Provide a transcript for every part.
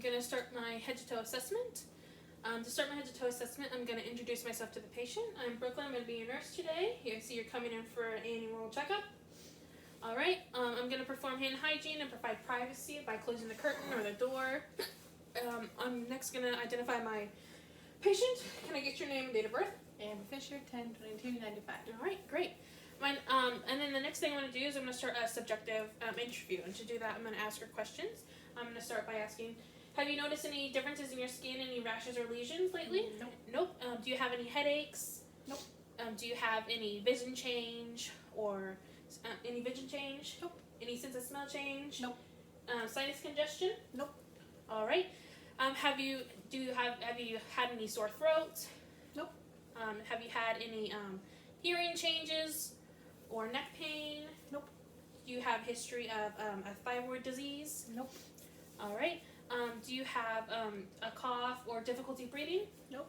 going to start my head-to-toe assessment. To start my head-to-toe assessment, I'm going to introduce myself to the patient. I'm Brooklyn. I'm going to be your nurse today. You see you're coming in for an annual checkup. All right. I'm going to perform hand hygiene and provide privacy by closing the curtain or the door. I'm next going to identify my patient. Can I get your name and date of birth? Amber Fisher, 10/22/95. All right, great. And then the next thing I'm going to do is I'm going to start a subjective interview. And to do that, I'm going to ask her questions. I'm going to start by asking, have you noticed any differences in your skin, any rashes or lesions lately? Nope. Do you have any headaches? Nope. Do you have any vision change or any vision change? Nope. Any sense of smell change? Nope. Sinus congestion? Nope. All right. Have you had any sore throat? Nope. Have you had any hearing changes or neck pain? Nope. Do you have history of a thyroid disease? Nope. All right. Do you have a cough or difficulty breathing? Nope.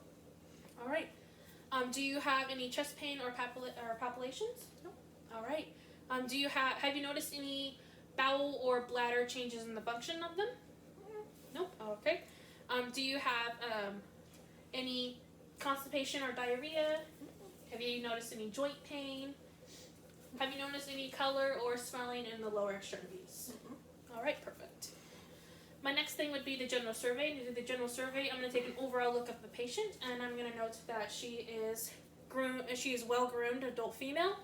All right. Do you have any chest pain or palpitations? Nope. All right. Have you noticed any bowel or bladder changes in the function of them? Nope. Okay. Do you have any constipation or diarrhea? Have you noticed any joint pain? Have you noticed any color or swelling in the lower extremities? All right, perfect. My next thing would be the general survey. To do the general survey, I'm going to take an overall look at the patient, and I'm going to note that she is well-groomed adult female.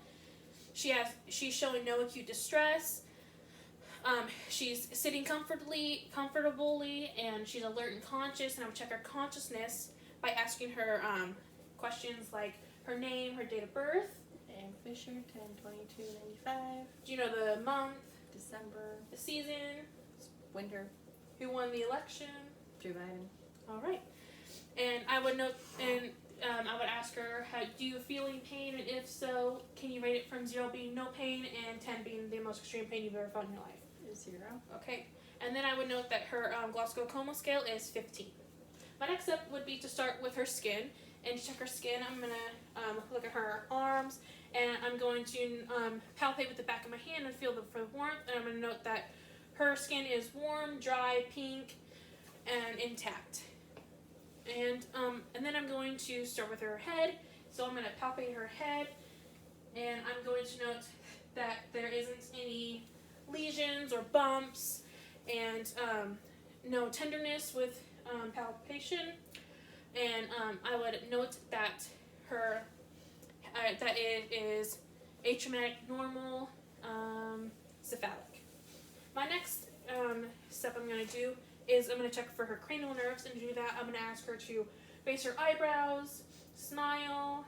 She's showing no acute distress. She's sitting comfortably, and she's alert and conscious. And I would check her consciousness by asking her questions like her name, her date of birth. Amber Fisher, 10/22/95. Do you know the month, December. the season, Winter. who won the election? Joe Biden. All right. And I would note, and I would ask her, do you feel any pain? And if so, can you rate it from 0 being no pain and 10 being the most extreme pain you've ever felt in your life? 0. Okay. And then I would note that her Glasgow Coma scale is 15. My next step would be to start with her skin. And to check her skin, I'm going to look at her arms, and I'm going to palpate with the back of my hand and feel for the warmth. And I'm going to note that her skin is warm, dry, pink, and intact. And then I'm going to start with her head. So I'm going to palpate her head, and I'm going to note that there isn't any lesions or bumps, and no tenderness with palpation. And I would note that that it is atraumatic normal cephalic. My next step I'm going to do is I'm going to check for her cranial nerves, and to do that I'm going to ask her to face her eyebrows, smile,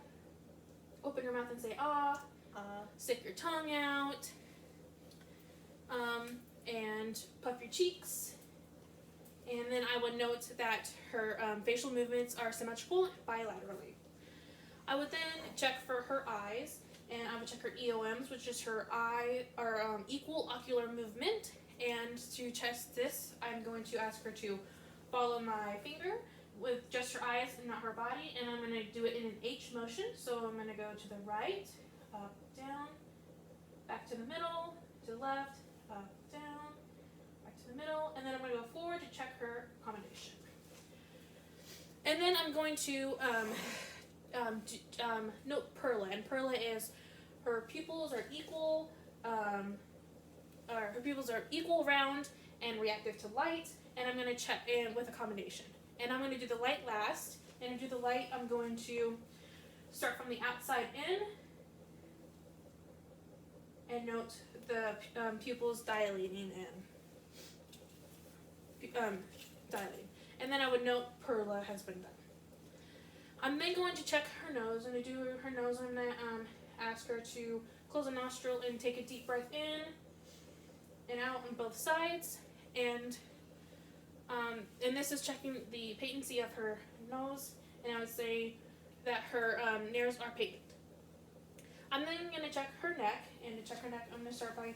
open her mouth and say ah, stick your tongue out, and puff your cheeks. And then I would note that her facial movements are symmetrical bilaterally. I would then check for her eyes, and I would check her EOMs, which is her equal ocular movement. And to test this, I'm going to ask her to follow my finger with just her eyes and not her body, and I'm going to do it in an H motion. So I'm going to go to the right, up, down, back to the middle, to the left, up, down, back to the middle, and then I'm going to go forward to check her accommodation. And then I'm going to note Perla, and Perla is her pupils are equal, round, and reactive to light, and I'm going to check in with accommodation. And I'm going to do the light last, and to do the light, I'm going to start from the outside in, and note the pupils dilating dilating. And then I would note Perla has been done. I'm then going to check her nose, and to do her nose, I'm going to ask her to close a nostril and take a deep breath in and out on both sides. And this is checking the patency of her nose, and I would say that her nares are patent. I'm then going to check her neck, and to check her neck, I'm going to start by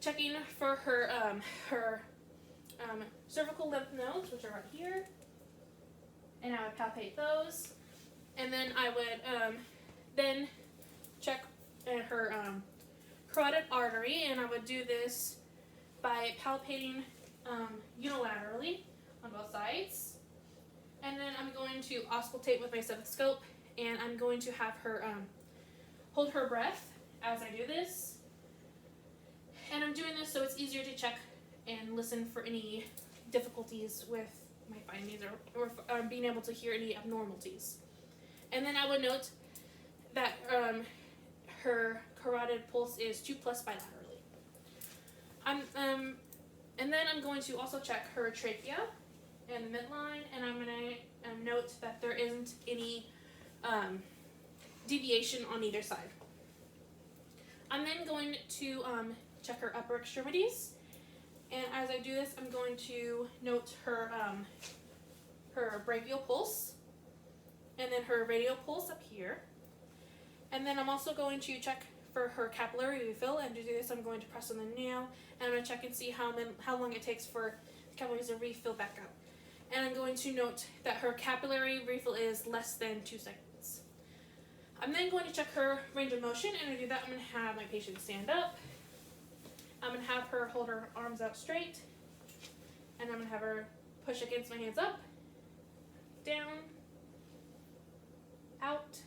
checking for her cervical lymph nodes, which are right here, and I would palpate those, and then I would then check her carotid artery, and I would do this by palpating unilaterally on both sides. And then I'm going to auscultate with my stethoscope, and I'm going to have her hold her breath as I do this. And I'm doing this so it's easier to check and listen for any difficulties with my findings or being able to hear any abnormalities. And then I would note that her carotid pulse is 2+ bilaterally. And then I'm going to also check her trachea and the midline, and I'm going to note that there isn't any deviation on either side. I'm then going to check her upper extremities, and as I do this, I'm going to note her brachial pulse, and then her radial pulse up here. And then I'm also going to check for her capillary refill, and to do this, I'm going to press on the nail, and I'm going to check and see how long it takes for the capillaries to refill back out. And I'm going to note that her capillary refill is less than 2 seconds. I'm then going to check her range of motion, and to do that, I'm going to have my patient stand up. I'm going to have her hold her arms out straight, and I'm going to have her push against my hands up, down, out,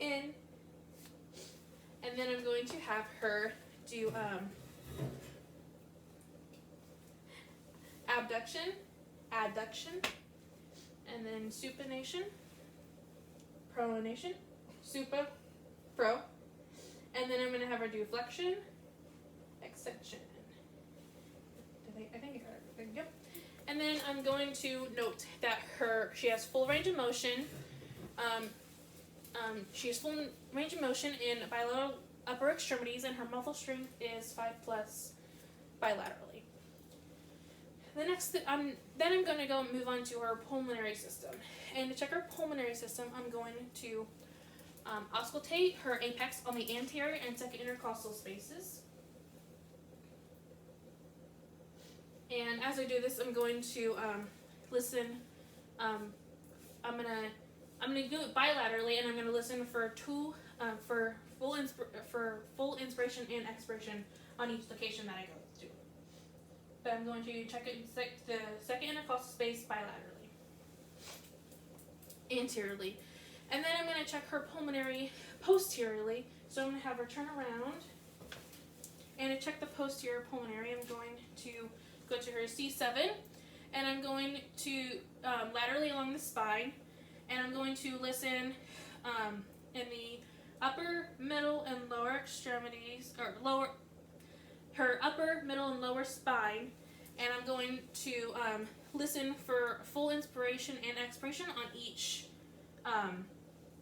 in, and then I'm going to have her do abduction, adduction, and then supination, pronation, supa, pro, and then I'm going to have her do flexion, extension. I think I got everything. Yep. And then I'm going to note that she has full range of motion. She has full range of motion in bilateral upper extremities, and her muscle strength is 5+ bilaterally. The next, then I'm going to move on to her pulmonary system. And to check her pulmonary system, I'm going to auscultate her apex on the anterior and second intercostal spaces. And as I do this, I'm going to listen. I'm gonna do it bilaterally, and I'm gonna listen for full inspiration and expiration on each location that I go to. But I'm going to check it the second intercostal space bilaterally, anteriorly, and then I'm gonna check her pulmonary posteriorly. So I'm gonna have her turn around, and to check the posterior pulmonary, I'm going to go to her C7, and I'm going to laterally along the spine, and I'm going to listen in the upper, middle, and lower extremities, or her upper, middle, and lower spine, and I'm going to listen for full inspiration and expiration on each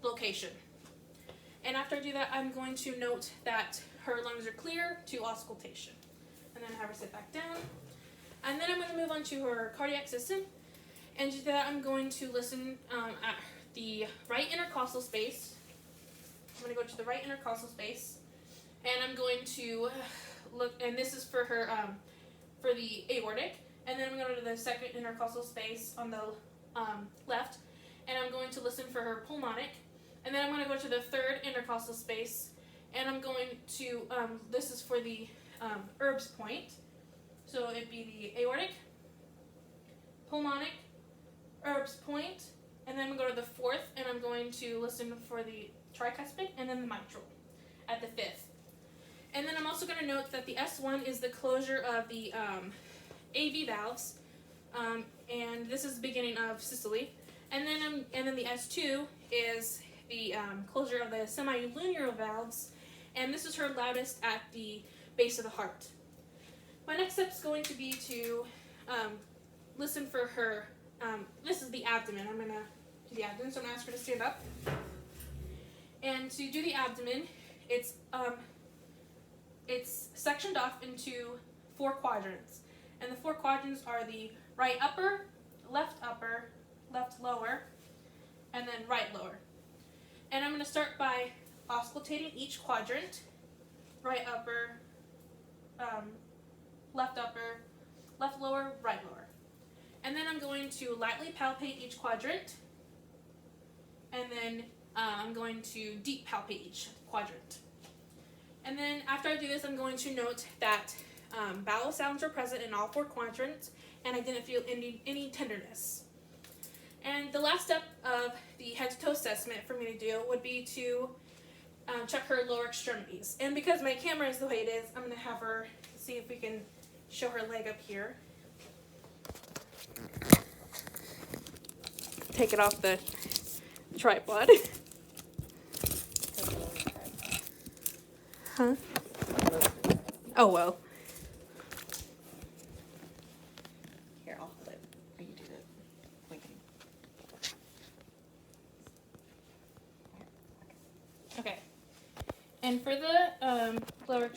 location. And after I do that, I'm going to note that her lungs are clear to auscultation, and then have her sit back down. And then I'm going to move on to her cardiac system, and to do that, I'm going to listen at the right intercostal space. I'm going to go to the right intercostal space, and I'm going to look, and this is for her, for the aortic, and then I'm going to go to the second intercostal space on the left, and I'm going to listen for her pulmonic, and then I'm going to go to the third intercostal space, and I'm going to, this is for the Erb's point, so it'd be the aortic, pulmonic, Erb's point, and then I'm going to go to the fourth, and I'm going to listen for the tricuspid, and then the mitral at the fifth. And then I'm also going to note that the S1 is the closure of the AV valves, and this is the beginning of systole. And then the S2 is the closure of the semilunar valves, and this is her loudest at the base of the heart. My next step is going to be to listen for her. This is the abdomen. I'm going to do the abdomen, so I'm going to ask her to stand up. And to do the abdomen, it's sectioned off into 4 quadrants. And the 4 quadrants are the right upper, left lower, and then right lower. And I'm going to start by auscultating each quadrant: right upper, left upper, left lower, right lower. And then I'm going to lightly palpate each quadrant, and then I'm going to deep palpate each quadrant. And then after I do this, I'm going to note that bowel sounds were present in all 4 quadrants, and I didn't feel any tenderness. And the last step of the head to toe assessment for me to do would be to check her lower extremities. And because my camera is the way it is, I'm going to have her see if we can show her leg up here. Take it off the tripod. Huh? Oh, well. Here, I'll hold it. You do the blinking. Okay. And for the lower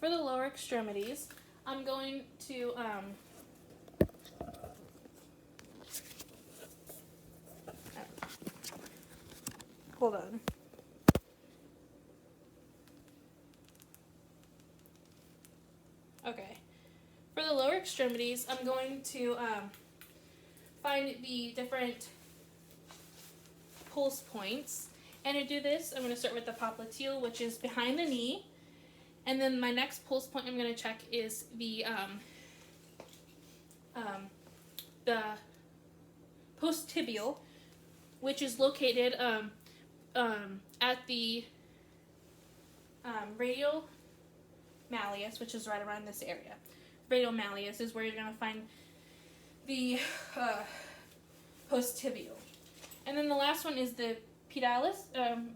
for the lower extremities, I'm going to hold on. Okay. For the lower extremities, I'm going to find the different pulse points. And to do this, I'm going to start with the popliteal, which is behind the knee. And then my next pulse point I'm going to check is the posttibial, which is located at the radial malleus, which is right around this area. Radial malleus is where you're going to find the posttibial. And then the last one is the pedalis,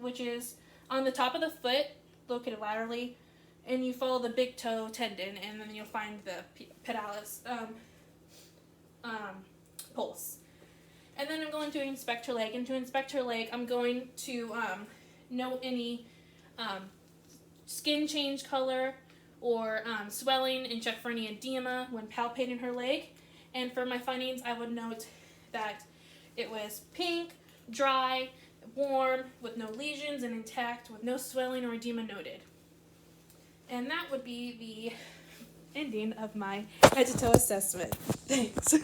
which is on the top of the foot, located laterally, and you follow the big toe tendon, and then you'll find the pedalis pulse. And then I'm going to inspect her leg, and to inspect her leg, I'm going to note any skin change color or swelling, and check for any edema when palpating her leg. And for my findings, I would note that it was pink, dry, warm, with no lesions, and intact, with no swelling or edema noted. And that would be the ending of my head to toe assessment. Thanks.